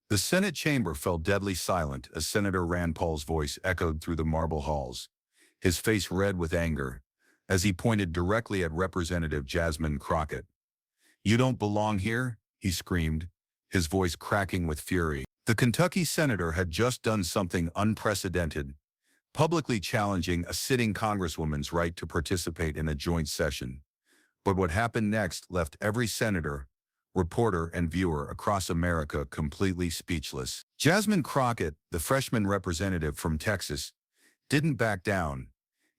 The Senate chamber fell deadly silent as Senator Rand Paul's voice echoed through the marble halls, his face red with anger, as he pointed directly at Representative Jasmine Crockett. "You don't belong here," he screamed, his voice cracking with fury. The Kentucky senator had just done something unprecedented, publicly challenging a sitting congresswoman's right to participate in a joint session. But what happened next left every senator, reporter, and viewer across America completely speechless. Jasmine Crockett, the freshman representative from Texas, didn't back down.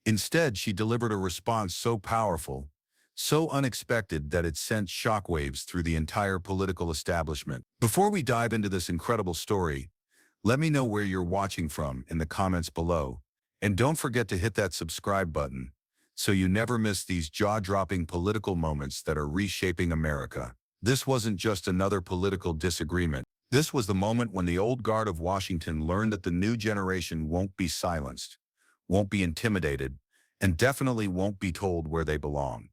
Instead, she delivered a response so powerful, so unexpected that it sent shockwaves through the entire political establishment. Before we dive into this incredible story, let me know where you're watching from in the comments below. And don't forget to hit that subscribe button so you never miss these jaw-dropping political moments that are reshaping America. This wasn't just another political disagreement. This was the moment when the old guard of Washington learned that the new generation won't be silenced, won't be intimidated, and definitely won't be told where they belong.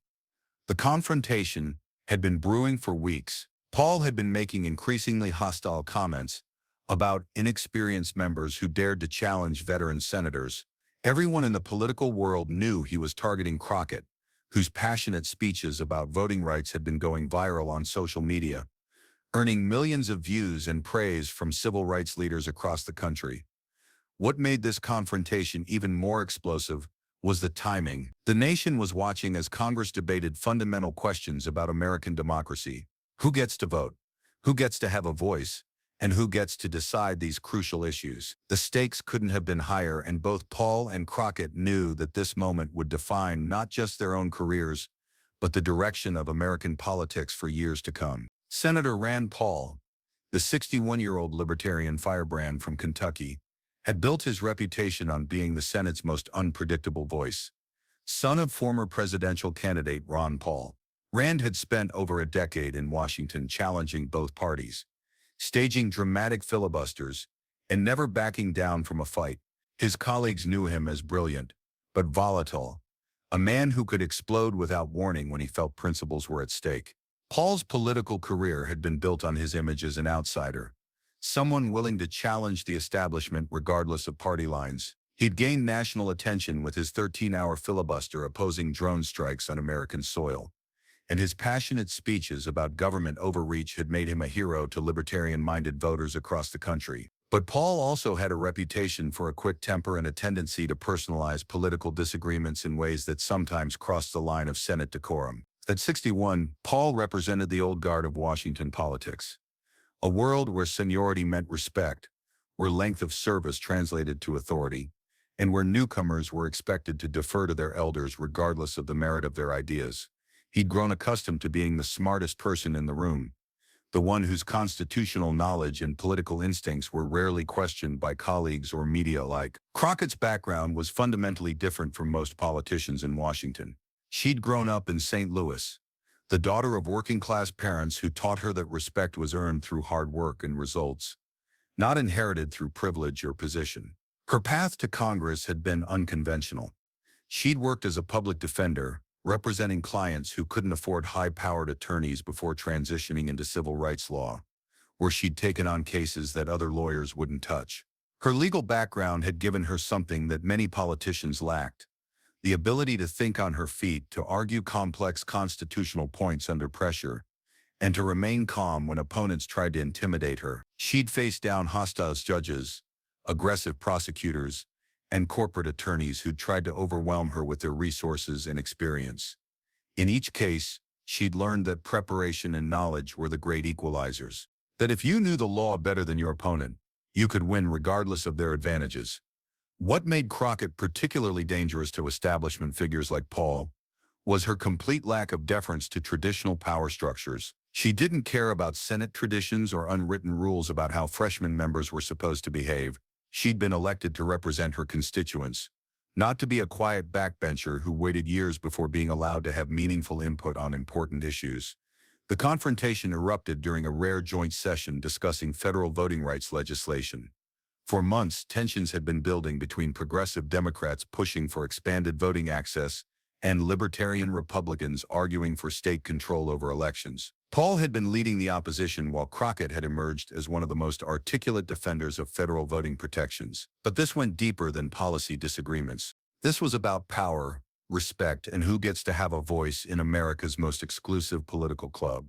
The confrontation had been brewing for weeks. Paul had been making increasingly hostile comments about inexperienced members who dared to challenge veteran senators. Everyone in the political world knew he was targeting Crockett, whose passionate speeches about voting rights had been going viral on social media, earning millions of views and praise from civil rights leaders across the country. What made this confrontation even more explosive was the timing. The nation was watching as Congress debated fundamental questions about American democracy. Who gets to vote? Who gets to have a voice? And who gets to decide these crucial issues? The stakes couldn't have been higher, and both Paul and Crockett knew that this moment would define not just their own careers, but the direction of American politics for years to come. Senator Rand Paul, the 61-year-old libertarian firebrand from Kentucky, had built his reputation on being the Senate's most unpredictable voice. Son of former presidential candidate Ron Paul, Rand had spent over a decade in Washington challenging both parties, staging dramatic filibusters, and never backing down from a fight. His colleagues knew him as brilliant, but volatile, a man who could explode without warning when he felt principles were at stake. Paul's political career had been built on his image as an outsider, someone willing to challenge the establishment regardless of party lines. He'd gained national attention with his 13-hour filibuster opposing drone strikes on American soil, and his passionate speeches about government overreach had made him a hero to libertarian-minded voters across the country. But Paul also had a reputation for a quick temper and a tendency to personalize political disagreements in ways that sometimes crossed the line of Senate decorum. At 61, Paul represented the old guard of Washington politics, a world where seniority meant respect, where length of service translated to authority, and where newcomers were expected to defer to their elders regardless of the merit of their ideas. He'd grown accustomed to being the smartest person in the room, the one whose constitutional knowledge and political instincts were rarely questioned by colleagues or media alike. Crockett's background was fundamentally different from most politicians in Washington. She'd grown up in St. Louis, the daughter of working-class parents who taught her that respect was earned through hard work and results, not inherited through privilege or position. Her path to Congress had been unconventional. She'd worked as a public defender, representing clients who couldn't afford high-powered attorneys before transitioning into civil rights law, where she'd taken on cases that other lawyers wouldn't touch. Her legal background had given her something that many politicians lacked: the ability to think on her feet, to argue complex constitutional points under pressure, and to remain calm when opponents tried to intimidate her. She'd faced down hostile judges, aggressive prosecutors, and corporate attorneys who tried to overwhelm her with their resources and experience. In each case, she'd learned that preparation and knowledge were the great equalizers, that if you knew the law better than your opponent, you could win regardless of their advantages. What made Crockett particularly dangerous to establishment figures like Paul was her complete lack of deference to traditional power structures. She didn't care about Senate traditions or unwritten rules about how freshman members were supposed to behave. She'd been elected to represent her constituents, not to be a quiet backbencher who waited years before being allowed to have meaningful input on important issues. The confrontation erupted during a rare joint session discussing federal voting rights legislation. For months, tensions had been building between progressive Democrats pushing for expanded voting access and libertarian Republicans arguing for state control over elections. Paul had been leading the opposition while Crockett had emerged as one of the most articulate defenders of federal voting protections. But this went deeper than policy disagreements. This was about power, respect, and who gets to have a voice in America's most exclusive political club.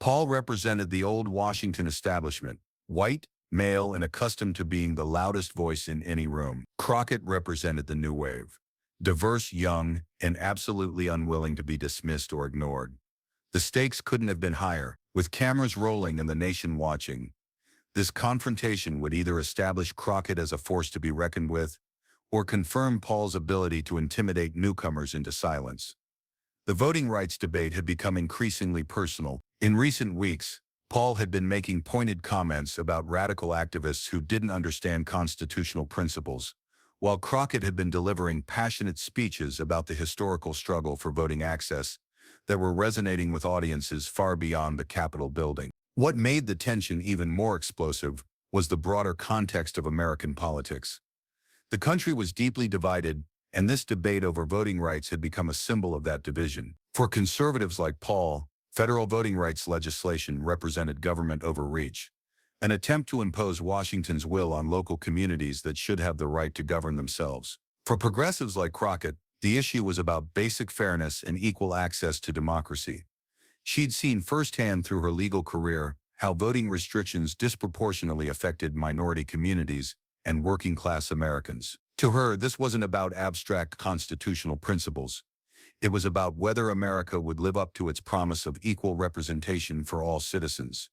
Paul represented the old Washington establishment, white, male, and accustomed to being the loudest voice in any room. Crockett represented the new wave, diverse, young, and absolutely unwilling to be dismissed or ignored. The stakes couldn't have been higher. With cameras rolling and the nation watching, this confrontation would either establish Crockett as a force to be reckoned with or confirm Paul's ability to intimidate newcomers into silence. The voting rights debate had become increasingly personal. In recent weeks, Paul had been making pointed comments about radical activists who didn't understand constitutional principles, while Crockett had been delivering passionate speeches about the historical struggle for voting access that were resonating with audiences far beyond the Capitol building. What made the tension even more explosive was the broader context of American politics. The country was deeply divided, and this debate over voting rights had become a symbol of that division. For conservatives like Paul, federal voting rights legislation represented government overreach, an attempt to impose Washington's will on local communities that should have the right to govern themselves. For progressives like Crockett, the issue was about basic fairness and equal access to democracy. She'd seen firsthand through her legal career how voting restrictions disproportionately affected minority communities and working-class Americans. To her, this wasn't about abstract constitutional principles. It was about whether America would live up to its promise of equal representation for all citizens.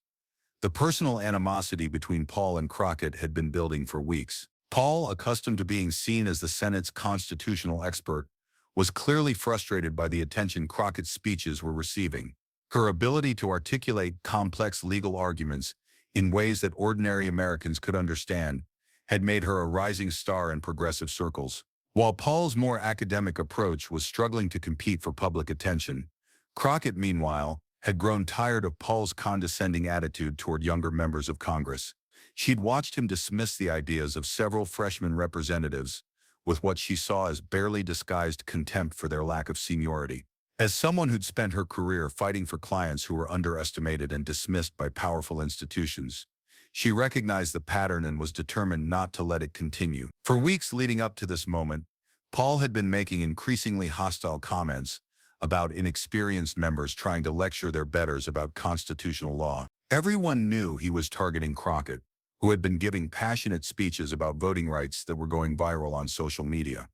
The personal animosity between Paul and Crockett had been building for weeks. Paul, accustomed to being seen as the Senate's constitutional expert, was clearly frustrated by the attention Crockett's speeches were receiving. Her ability to articulate complex legal arguments in ways that ordinary Americans could understand had made her a rising star in progressive circles. While Paul's more academic approach was struggling to compete for public attention, Crockett, meanwhile, had grown tired of Paul's condescending attitude toward younger members of Congress. She'd watched him dismiss the ideas of several freshman representatives with what she saw as barely disguised contempt for their lack of seniority. As someone who'd spent her career fighting for clients who were underestimated and dismissed by powerful institutions, she recognized the pattern and was determined not to let it continue. For weeks leading up to this moment, Paul had been making increasingly hostile comments about inexperienced members trying to lecture their betters about constitutional law. Everyone knew he was targeting Crockett, who had been giving passionate speeches about voting rights that were going viral on social media.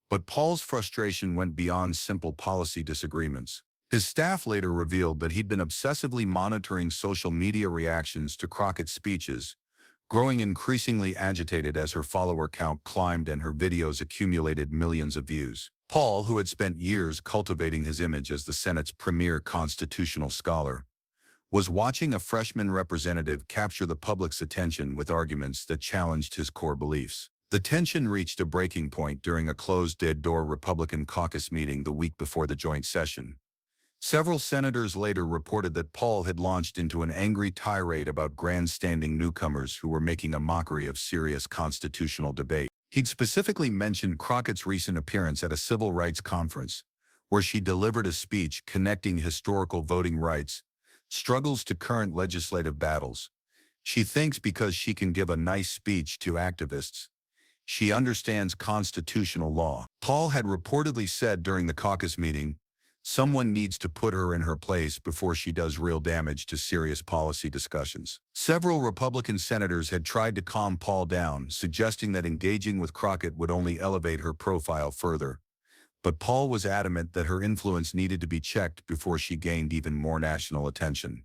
But Paul's frustration went beyond simple policy disagreements. His staff later revealed that he'd been obsessively monitoring social media reactions to Crockett's speeches, growing increasingly agitated as her follower count climbed and her videos accumulated millions of views. Paul, who had spent years cultivating his image as the Senate's premier constitutional scholar, was watching a freshman representative capture the public's attention with arguments that challenged his core beliefs. The tension reached a breaking point during a closed-door Republican caucus meeting the week before the joint session. Several senators later reported that Paul had launched into an angry tirade about grandstanding newcomers who were making a mockery of serious constitutional debate. He'd specifically mentioned Crockett's recent appearance at a civil rights conference, where she delivered a speech connecting historical voting rights struggles to current legislative battles. She thinks because she can give a nice speech to activists, she understands constitutional law. Paul had reportedly said during the caucus meeting, someone needs to put her in her place before she does real damage to serious policy discussions. Several Republican senators had tried to calm Paul down, suggesting that engaging with Crockett would only elevate her profile further. But Paul was adamant that her influence needed to be checked before she gained even more national attention.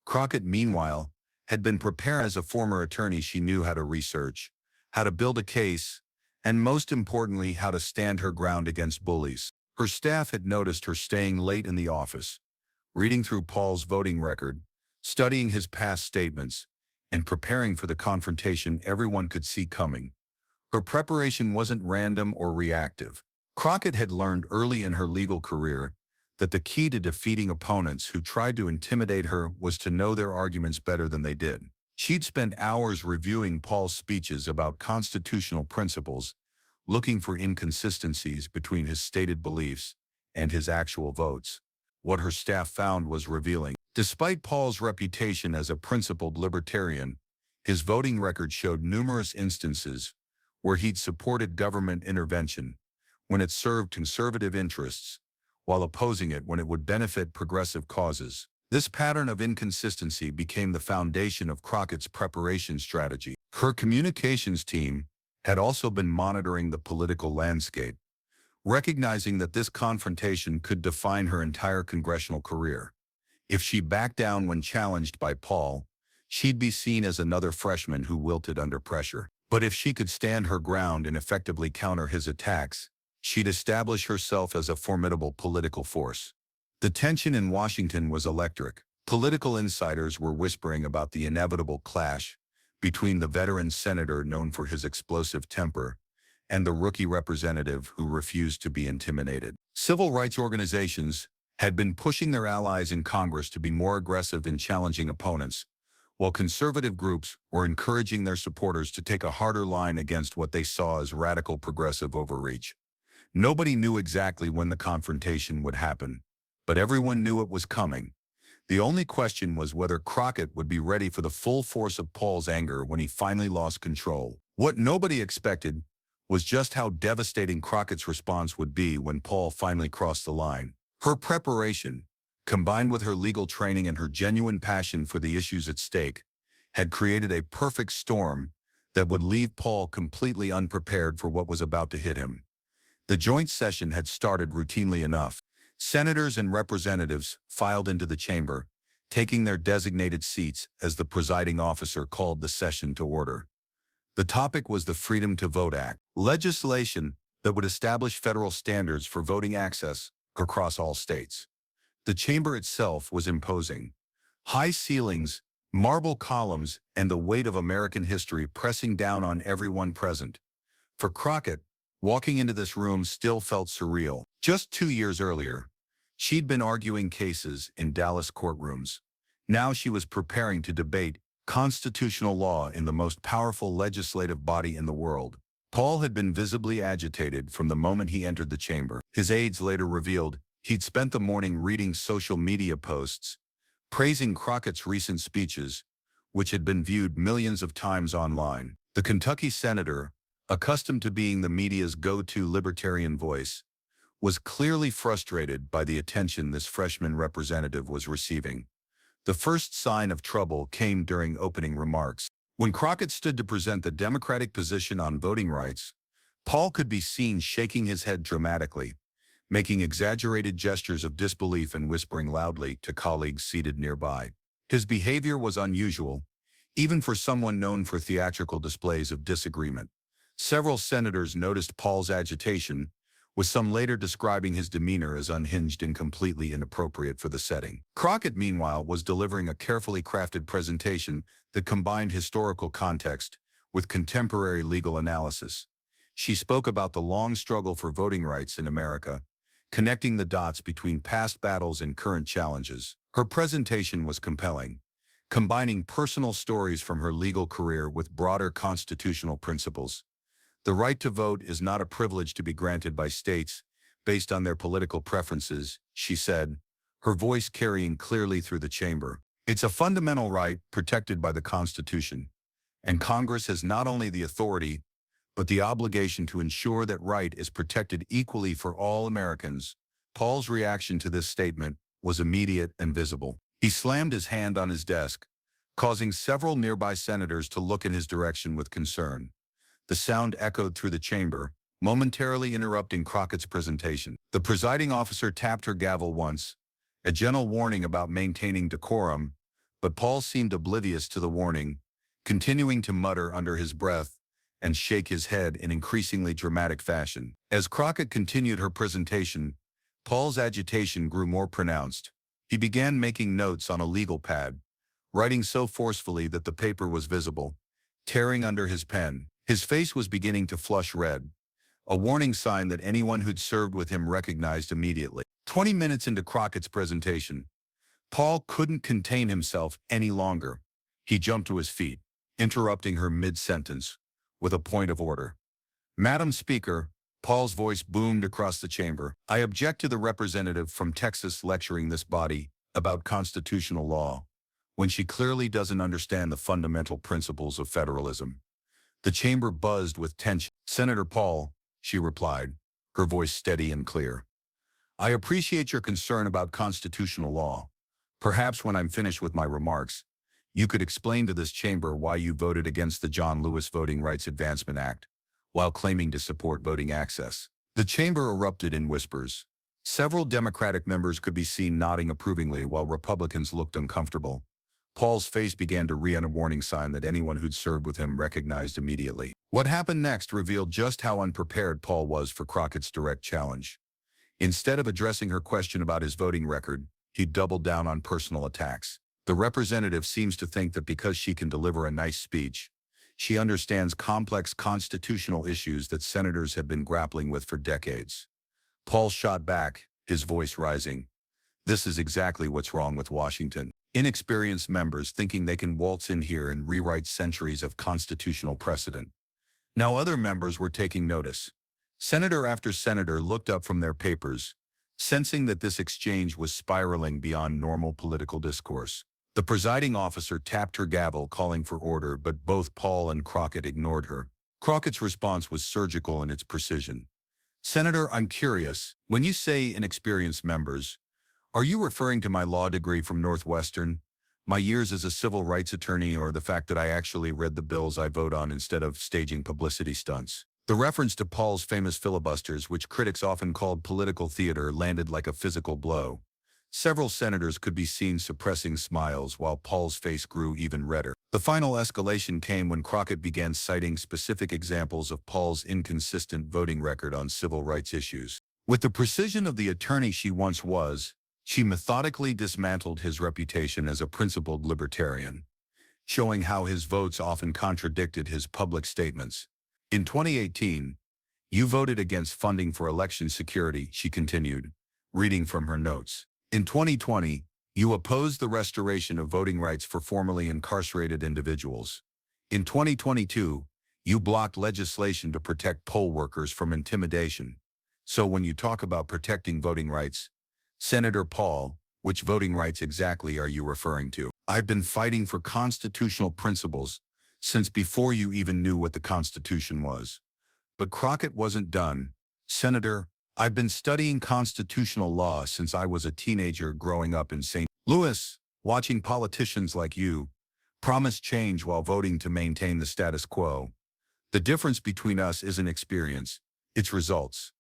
Crockett, meanwhile, had been prepared. As a former attorney, she knew how to research, how to build a case, and most importantly, how to stand her ground against bullies. Her staff had noticed her staying late in the office, reading through Paul's voting record, studying his past statements, and preparing for the confrontation everyone could see coming. Her preparation wasn't random or reactive. Crockett had learned early in her legal career that the key to defeating opponents who tried to intimidate her was to know their arguments better than they did. She'd spent hours reviewing Paul's speeches about constitutional principles, looking for inconsistencies between his stated beliefs and his actual votes. What her staff found was revealing. Despite Paul's reputation as a principled libertarian, his voting record showed numerous instances where he'd supported government intervention when it served conservative interests, while opposing it when it would benefit progressive causes. This pattern of inconsistency became the foundation of Crockett's preparation strategy. Her communications team had also been monitoring the political landscape, recognizing that this confrontation could define her entire congressional career. If she backed down when challenged by Paul, she'd be seen as another freshman who wilted under pressure. But if she could stand her ground and effectively counter his attacks, she'd establish herself as a formidable political force. The tension in Washington was electric. Political insiders were whispering about the inevitable clash between the veteran senator known for his explosive temper and the rookie representative who refused to be intimidated. Civil rights organizations had been pushing their allies in Congress to be more aggressive in challenging opponents, while conservative groups were encouraging their supporters to take a harder line against what they saw as radical progressive overreach. Nobody knew exactly when the confrontation would happen, but everyone knew it was coming. The only question was whether Crockett would be ready for the full force of Paul's anger when he finally lost control. What nobody expected was just how devastating Crockett's response would be when Paul finally crossed the line. Her preparation, combined with her legal training and her genuine passion for the issues at stake, had created a perfect storm that would leave Paul completely unprepared for what was about to hit him. The joint session had started routinely enough. Senators and representatives filed into the chamber, taking their designated seats as the presiding officer called the session to order. The topic was the Freedom to Vote Act, legislation that would establish federal standards for voting access across all states. The chamber itself was imposing. High ceilings, marble columns, and the weight of American history pressing down on everyone present. For Crockett, walking into this room still felt surreal. Just 2 years earlier, she'd been arguing cases in Dallas courtrooms. Now she was preparing to debate constitutional law in the most powerful legislative body in the world. Paul had been visibly agitated from the moment he entered the chamber. His aides later revealed he'd spent the morning reading social media posts, praising Crockett's recent speeches, which had been viewed millions of times online. The Kentucky senator, accustomed to being the media's go-to libertarian voice, was clearly frustrated by the attention this freshman representative was receiving. The first sign of trouble came during opening remarks. When Crockett stood to present the Democratic position on voting rights, Paul could be seen shaking his head dramatically, making exaggerated gestures of disbelief and whispering loudly to colleagues seated nearby. His behavior was unusual, even for someone known for theatrical displays of disagreement. Several senators noticed Paul's agitation, with some later describing his demeanor as unhinged and completely inappropriate for the setting. Crockett, meanwhile, was delivering a carefully crafted presentation that combined historical context with contemporary legal analysis. She spoke about the long struggle for voting rights in America, connecting the dots between past battles and current challenges. Her presentation was compelling, combining personal stories from her legal career with broader constitutional principles. The right to vote is not a privilege to be granted by states based on their political preferences, she said, her voice carrying clearly through the chamber. It's a fundamental right protected by the Constitution, and Congress has not only the authority, but the obligation to ensure that right is protected equally for all Americans. Paul's reaction to this statement was immediate and visible. He slammed his hand on his desk, causing several nearby senators to look in his direction with concern. The sound echoed through the chamber, momentarily interrupting Crockett's presentation. The presiding officer tapped her gavel once, a gentle warning about maintaining decorum, but Paul seemed oblivious to the warning, continuing to mutter under his breath and shake his head in increasingly dramatic fashion. As Crockett continued her presentation, Paul's agitation grew more pronounced. He began making notes on a legal pad, writing so forcefully that the paper was visible, tearing under his pen. His face was beginning to flush red, a warning sign that anyone who'd served with him recognized immediately. 20 minutes into Crockett's presentation, Paul couldn't contain himself any longer. He jumped to his feet, interrupting her mid-sentence with a point of order. "Madam Speaker, Paul's voice boomed across the chamber. I object to the representative from Texas lecturing this body about constitutional law when she clearly doesn't understand the fundamental principles of federalism. The chamber buzzed with tension. Senator Paul, she replied, her voice steady and clear. I appreciate your concern about constitutional law. Perhaps when I'm finished with my remarks, you could explain to this chamber why you voted against the John Lewis Voting Rights Advancement Act, while claiming to support voting access. The chamber erupted in whispers. Several Democratic members could be seen nodding approvingly while Republicans looked uncomfortable. Paul's face began to re-on a warning sign that anyone who'd served with him recognized immediately. What happened next revealed just how unprepared Paul was for Crockett's direct challenge. Instead of addressing her question about his voting record, he doubled down on personal attacks. The representative seems to think that because she can deliver a nice speech, she understands complex constitutional issues that senators have been grappling with for decades. Paul shot back, his voice rising. This is exactly what's wrong with Washington. Inexperienced members thinking they can waltz in here and rewrite centuries of constitutional precedent. Now other members were taking notice. Senator after senator looked up from their papers, sensing that this exchange was spiraling beyond normal political discourse. The presiding officer tapped her gavel calling for order, but both Paul and Crockett ignored her. Crockett's response was surgical in its precision. Senator, I'm curious, when you say inexperienced members, are you referring to my law degree from Northwestern, my years as a civil rights attorney, or the fact that I actually read the bills I vote on instead of staging publicity stunts? The reference to Paul's famous filibusters, which critics often called political theater, landed like a physical blow. Several senators could be seen suppressing smiles while Paul's face grew even redder. The final escalation came when Crockett began citing specific examples of Paul's inconsistent voting record on civil rights issues. With the precision of the attorney she once was, she methodically dismantled his reputation as a principled libertarian, showing how his votes often contradicted his public statements. In 2018, you voted against funding for election security, she continued, reading from her notes. In 2020, you opposed the restoration of voting rights for formerly incarcerated individuals. In 2022, you blocked legislation to protect poll workers from intimidation. So when you talk about protecting voting rights, Senator Paul, which voting rights exactly are you referring to? I've been fighting for constitutional principles since before you even knew what the Constitution was. But Crockett wasn't done. Senator, I've been studying constitutional law since I was a teenager growing up in St. Louis, watching politicians like you promise change while voting to maintain the status quo. The difference between us isn't experience, it's results.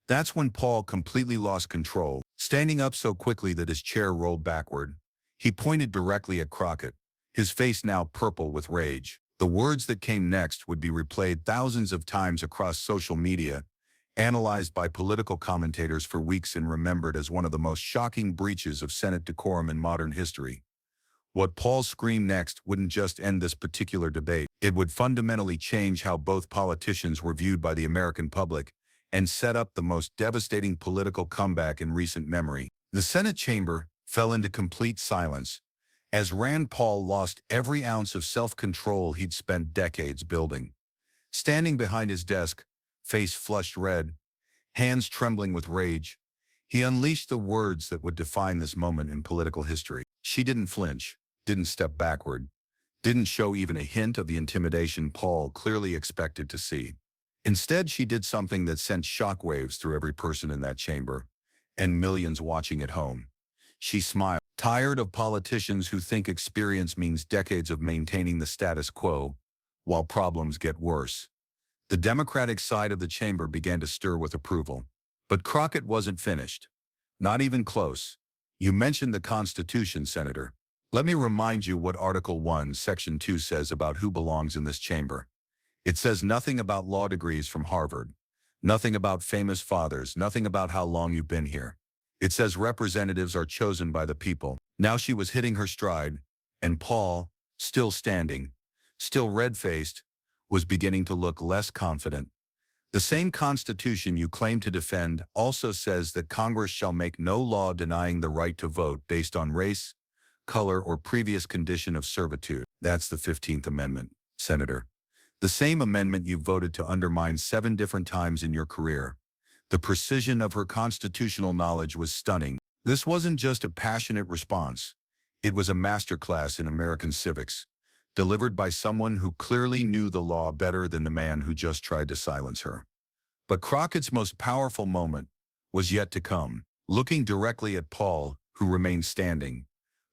That's when Paul completely lost control. Standing up so quickly that his chair rolled backward, he pointed directly at Crockett, his face now purple with rage. The words that came next would be replayed thousands of times across social media, analyzed by political commentators for weeks and remembered as one of the most shocking breaches of Senate decorum in modern history. What Paul screamed next wouldn't just end this particular debate, it would fundamentally change how both politicians were viewed by the American public and set up the most devastating political comeback in recent memory. The Senate chamber fell into complete silence as Rand Paul lost every ounce of self-control he'd spent decades building. Standing behind his desk, face flushed red, hands trembling with rage, he unleashed the words that would define this moment in political history. She didn't flinch, didn't step backward, didn't show even a hint of the intimidation Paul clearly expected to see. Instead, she did something that sent shockwaves through every person in that chamber and millions watching at home. She smiled. Tired of politicians who think experience means decades of maintaining the status quo while problems get worse. The Democratic side of the chamber began to stir with approval. But Crockett wasn't finished. Not even close. You mentioned the Constitution, Senator. Let me remind you what Article 1, Section 2 says about who belongs in this chamber. It says nothing about law degrees from Harvard, nothing about famous fathers, nothing about how long you've been here. It says representatives are chosen by the people. Now she was hitting her stride, and Paul, still standing, still red-faced, was beginning to look less confident. The same Constitution you claim to defend also says that Congress shall make no law denying the right to vote based on race, color, or previous condition of servitude. That's the 15th Amendment, Senator. The same amendment you voted to undermine 7 different times in your career. The precision of her constitutional knowledge was stunning. This wasn't just a passionate response. It was a masterclass in American civics, delivered by someone who clearly knew the law better than the man who just tried to silence her. But Crockett's most powerful moment was yet to come. Looking directly at Paul, who remained standing,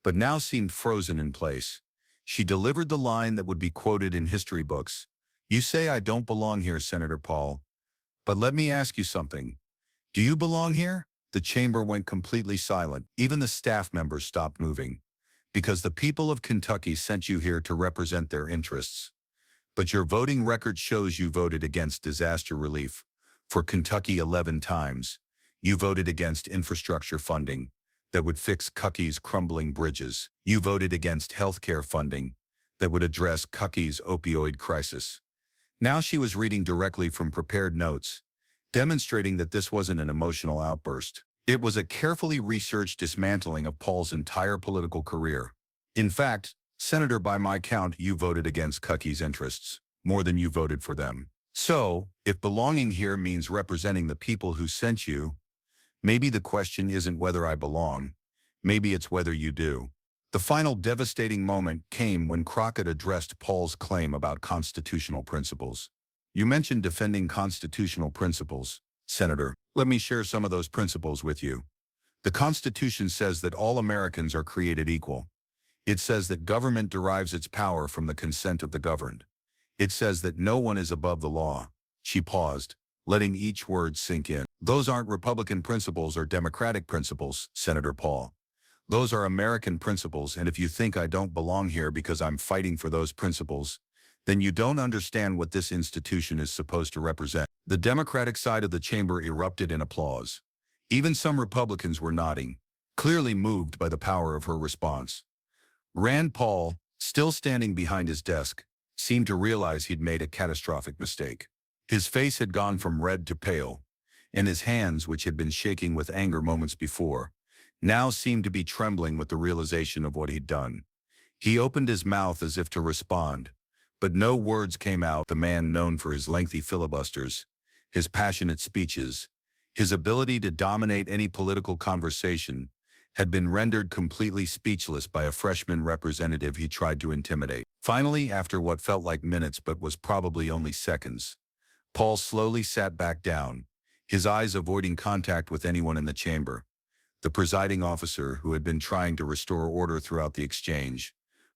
but now seemed frozen in place, she delivered the line that would be quoted in history books. "You say I don't belong here, Senator Paul. But let me ask you something. Do you belong here?" The chamber went completely silent. Even the staff members stopped moving. "Because the people of Kentucky sent you here to represent their interests. But your voting record shows you voted against disaster relief for Kentucky 11 times. You voted against infrastructure funding that would fix Kentucky's crumbling bridges. You voted against healthcare funding that would address Kentucky's opioid crisis." Now she was reading directly from prepared notes, demonstrating that this wasn't an emotional outburst. It was a carefully researched dismantling of Paul's entire political career. "In fact, Senator, by my count, you voted against Kentucky's interests more than you voted for them. So, if belonging here means representing the people who sent you, maybe the question isn't whether I belong, maybe it's whether you do." The final devastating moment came when Crockett addressed Paul's claim about constitutional principles. "You mentioned defending constitutional principles, Senator. Let me share some of those principles with you. The Constitution says that all Americans are created equal. It says that government derives its power from the consent of the governed. It says that no one is above the law." She paused, letting each word sink in. "Those aren't Republican principles or Democratic principles, Senator Paul. Those are American principles, and if you think I don't belong here because I'm fighting for those principles, then you don't understand what this institution is supposed to represent." The Democratic side of the chamber erupted in applause. Even some Republicans were nodding, clearly moved by the power of her response. Rand Paul, still standing behind his desk, seemed to realize he'd made a catastrophic mistake. His face had gone from red to pale, and his hands, which had been shaking with anger moments before, now seemed to be trembling with the realization of what he'd done. He opened his mouth as if to respond, but no words came out. The man known for his lengthy filibusters, his passionate speeches, his ability to dominate any political conversation, had been rendered completely speechless by a freshman representative he tried to intimidate. Finally, after what felt like minutes but was probably only seconds, Paul slowly sat back down, his eyes avoiding contact with anyone in the chamber. The presiding officer, who had been trying to restore order throughout the exchange,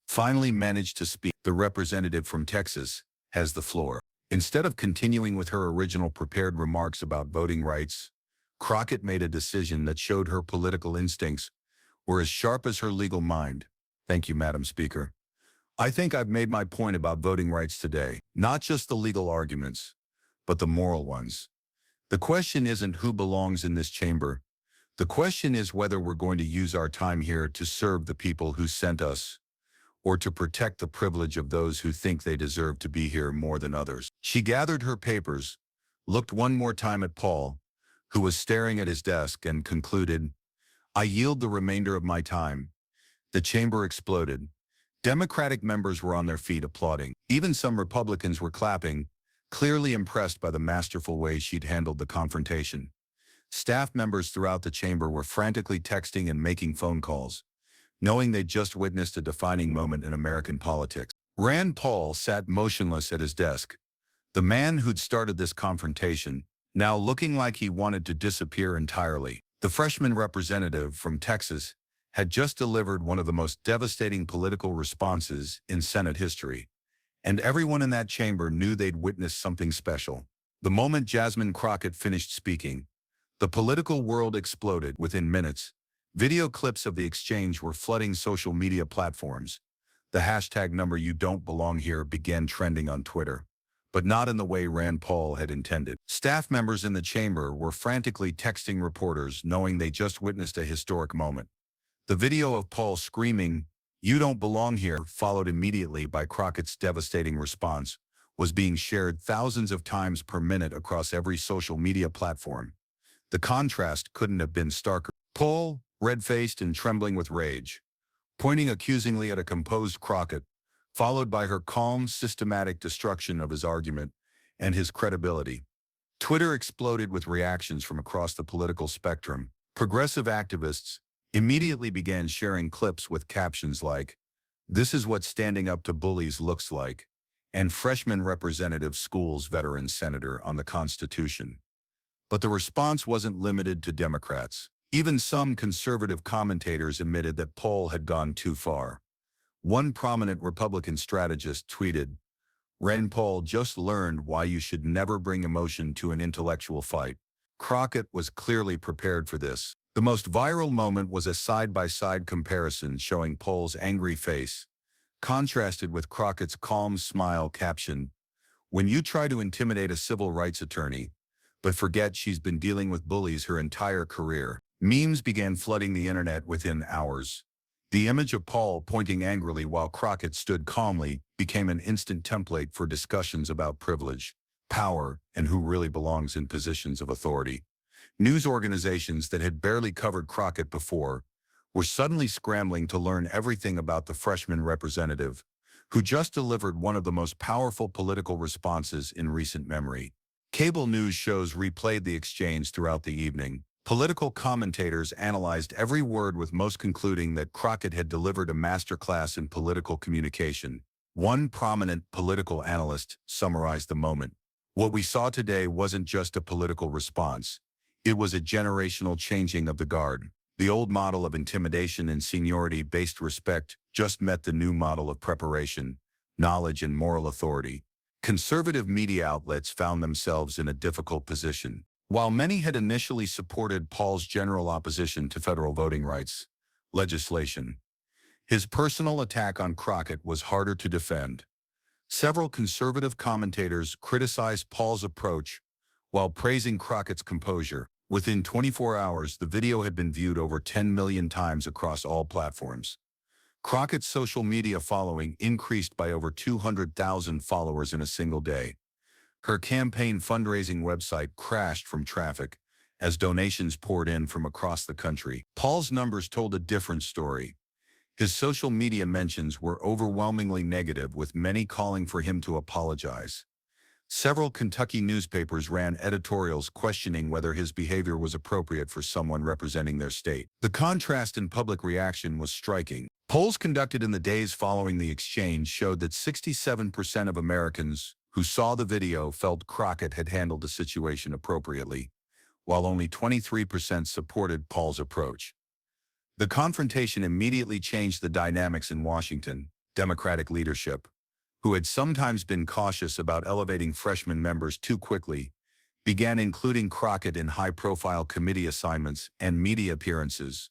finally managed to speak. "The representative from Texas has the floor." Instead of continuing with her original prepared remarks about voting rights, Crockett made a decision that showed her political instincts were as sharp as her legal mind. "Thank you, Madam Speaker. I think I've made my point about voting rights today. Not just the legal arguments, but the moral ones. The question isn't who belongs in this chamber. The question is whether we're going to use our time here to serve the people who sent us, or to protect the privilege of those who think they deserve to be here more than others." She gathered her papers, looked one more time at Paul, who was staring at his desk, and concluded, "I yield the remainder of my time." The chamber exploded. Democratic members were on their feet applauding. Even some Republicans were clapping, clearly impressed by the masterful way she'd handled the confrontation. Staff members throughout the chamber were frantically texting and making phone calls, knowing they'd just witnessed a defining moment in American politics. Rand Paul sat motionless at his desk. The man who'd started this confrontation, now looking like he wanted to disappear entirely. The freshman representative from Texas had just delivered one of the most devastating political responses in Senate history, and everyone in that chamber knew they'd witnessed something special. The moment Jasmine Crockett finished speaking, the political world exploded. Within minutes, video clips of the exchange were flooding social media platforms. The hashtag #YouDon'tBelongHere began trending on Twitter, but not in the way Rand Paul had intended. Staff members in the chamber were frantically texting reporters, knowing they just witnessed a historic moment. The video of Paul screaming, "You don't belong here," followed immediately by Crockett's devastating response, was being shared thousands of times per minute across every social media platform. The contrast couldn't have been starker. Paul, red-faced and trembling with rage, pointing accusingly at a composed Crockett, followed by her calm, systematic destruction of his argument and his credibility. Twitter exploded with reactions from across the political spectrum. Progressive activists immediately began sharing clips with captions like, "This is what standing up to bullies looks like," and "Freshman representative schools veteran senator on the Constitution." But the response wasn't limited to Democrats. Even some conservative commentators admitted that Paul had gone too far. One prominent Republican strategist tweeted, "Rand Paul just learned why you should never bring emotion to an intellectual fight." Crockett was clearly prepared for this. The most viral moment was a side-by-side comparison showing Paul's angry face, contrasted with Crockett's calm smile captioned, "When you try to intimidate a civil rights attorney, but forget she's been dealing with bullies her entire career." Memes began flooding the internet within hours. The image of Paul pointing angrily while Crockett stood calmly became an instant template for discussions about privilege, power, and who really belongs in positions of authority. News organizations that had barely covered Crockett before were suddenly scrambling to learn everything about the freshman representative, who just delivered one of the most powerful political responses in recent memory. Cable news shows replayed the exchange throughout the evening. Political commentators analyzed every word, with most concluding that Crockett had delivered a masterclass in political communication. One prominent political analyst summarized the moment. "What we saw today wasn't just a political response. It was a generational changing of the guard. The old model of intimidation and seniority-based respect just met the new model of preparation, knowledge, and moral authority." Conservative media outlets found themselves in a difficult position. While many had initially supported Paul's general opposition to federal voting rights legislation, his personal attack on Crockett was harder to defend. Several conservative commentators criticized Paul's approach while praising Crockett's composure. Within 24 hours, the video had been viewed over 10 million times across all platforms. Crockett's social media following increased by over 200,000 followers in a single day. Her campaign fundraising website crashed from traffic as donations poured in from across the country. Paul's numbers told a different story. His social media mentions were overwhelmingly negative, with many calling for him to apologize. Several Kentucky newspapers ran editorials questioning whether his behavior was appropriate for someone representing their state. The contrast in public reaction was striking. Polls conducted in the days following the exchange showed that 67% of Americans who saw the video felt Crockett had handled the situation appropriately, while only 23% supported Paul's approach. The confrontation immediately changed the dynamics in Washington. Democratic leadership, who had sometimes been cautious about elevating freshman members too quickly, began including Crockett in high-profile committee assignments and media appearances.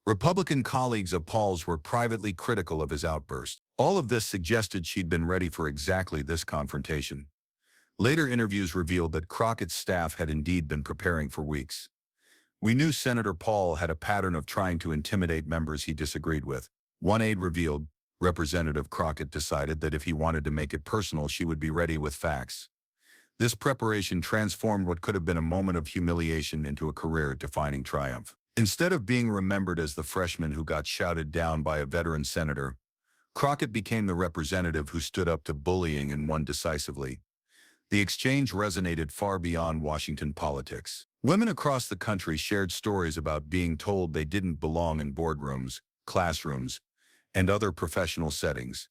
Republican colleagues of Paul's were privately critical of his outburst. All of this suggested she'd been ready for exactly this confrontation. Later interviews revealed that Crockett's staff had indeed been preparing for weeks. "We knew Senator Paul had a pattern of trying to intimidate members he disagreed with," one aide revealed. Representative Crockett decided that if he wanted to make it personal, she would be ready with facts. This preparation transformed what could have been a moment of humiliation into a career-defining triumph. Instead of being remembered as the freshman who got shouted down by a veteran senator, Crockett became the representative who stood up to bullying and won decisively. The exchange resonated far beyond Washington politics. Women across the country shared stories about being told they didn't belong in boardrooms, classrooms, and other professional settings.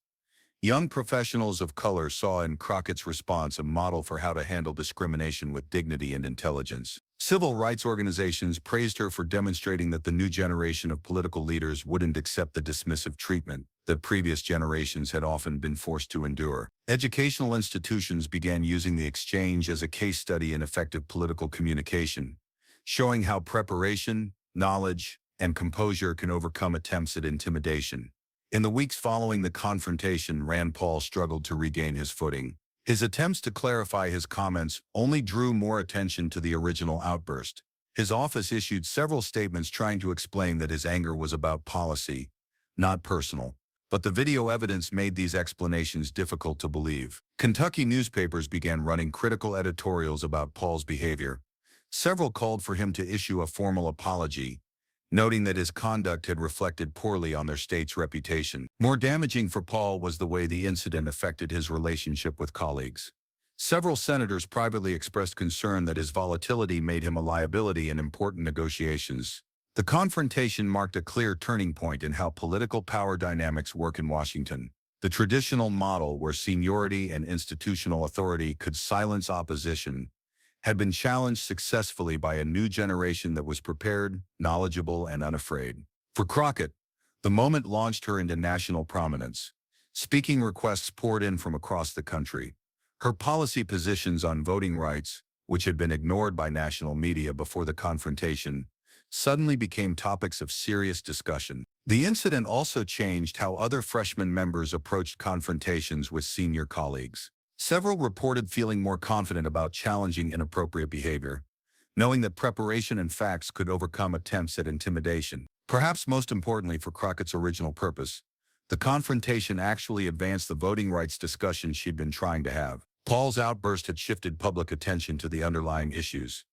Young professionals of color saw in Crockett's response a model for how to handle discrimination with dignity and intelligence. Civil rights organizations praised her for demonstrating that the new generation of political leaders wouldn't accept the dismissive treatment that previous generations had often been forced to endure. Educational institutions began using the exchange as a case study in effective political communication, showing how preparation, knowledge, and composure can overcome attempts at intimidation. In the weeks following the confrontation, Rand Paul struggled to regain his footing. His attempts to clarify his comments only drew more attention to the original outburst. His office issued several statements trying to explain that his anger was about policy, not personal. But the video evidence made these explanations difficult to believe. Kentucky newspapers began running critical editorials about Paul's behavior. Several called for him to issue a formal apology, noting that his conduct had reflected poorly on their state's reputation. More damaging for Paul was the way the incident affected his relationship with colleagues. Several senators privately expressed concern that his volatility made him a liability in important negotiations. The confrontation marked a clear turning point in how political power dynamics work in Washington. The traditional model where seniority and institutional authority could silence opposition had been challenged successfully by a new generation that was prepared, knowledgeable, and unafraid. For Crockett, the moment launched her into national prominence. Speaking requests poured in from across the country. Her policy positions on voting rights, which had been ignored by national media before the confrontation, suddenly became topics of serious discussion. The incident also changed how other freshman members approached confrontations with senior colleagues. Several reported feeling more confident about challenging inappropriate behavior, knowing that preparation and facts could overcome attempts at intimidation. Perhaps most importantly for Crockett's original purpose, the confrontation actually advanced the voting rights discussion she'd been trying to have. Paul's outburst had shifted public attention to the underlying issues,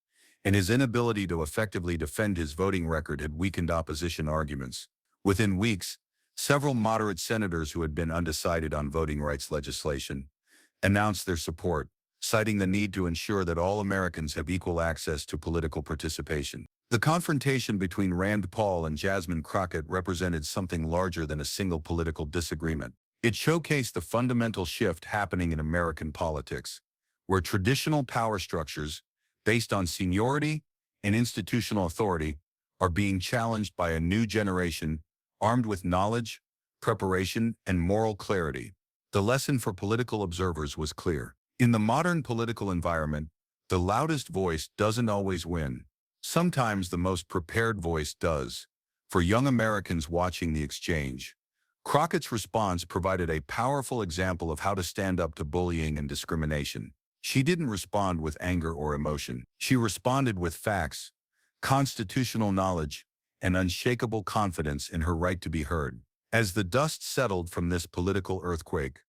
and his inability to effectively defend his voting record had weakened opposition arguments. Within weeks, several moderate senators who had been undecided on voting rights legislation announced their support, citing the need to ensure that all Americans have equal access to political participation. The confrontation between Rand Paul and Jasmine Crockett represented something larger than a single political disagreement. It showcased the fundamental shift happening in American politics, where traditional power structures based on seniority and institutional authority are being challenged by a new generation armed with knowledge, preparation, and moral clarity. The lesson for political observers was clear. In the modern political environment, the loudest voice doesn't always win. Sometimes the most prepared voice does. For young Americans watching the exchange, Crockett's response provided a powerful example of how to stand up to bullying and discrimination. She didn't respond with anger or emotion. She responded with facts, constitutional knowledge, and unshakable confidence in her right to be heard. As the dust settled from this political earthquake,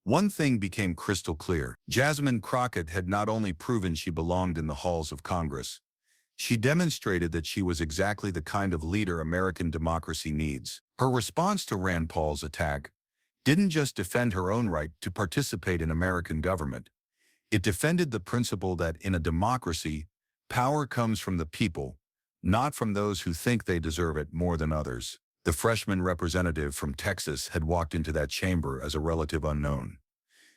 one thing became crystal clear. Jasmine Crockett had not only proven she belonged in the halls of Congress, she demonstrated that she was exactly the kind of leader American democracy needs. Her response to Rand Paul's attack didn't just defend her own right to participate in American government. It defended the principle that in a democracy, power comes from the people, not from those who think they deserve it more than others. The freshman representative from Texas had walked into that chamber as a relative unknown.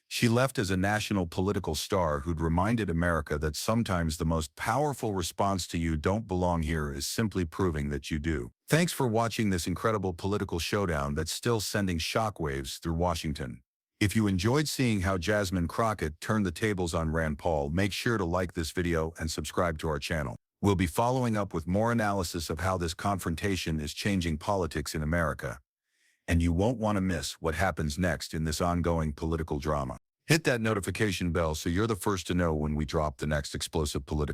She left as a national political star who'd reminded America that sometimes the most powerful response to "you don't belong here" is simply proving that you do. Thanks for watching this incredible political showdown that's still sending shockwaves through Washington. If you enjoyed seeing how Jasmine Crockett turned the tables on Rand Paul, make sure to like this video and subscribe to our channel. We'll be following up with more analysis of how this confrontation is changing politics in America. And you won't want to miss what happens next in this ongoing political drama. Hit that notification bell so you're the first to know when we drop the next explosive political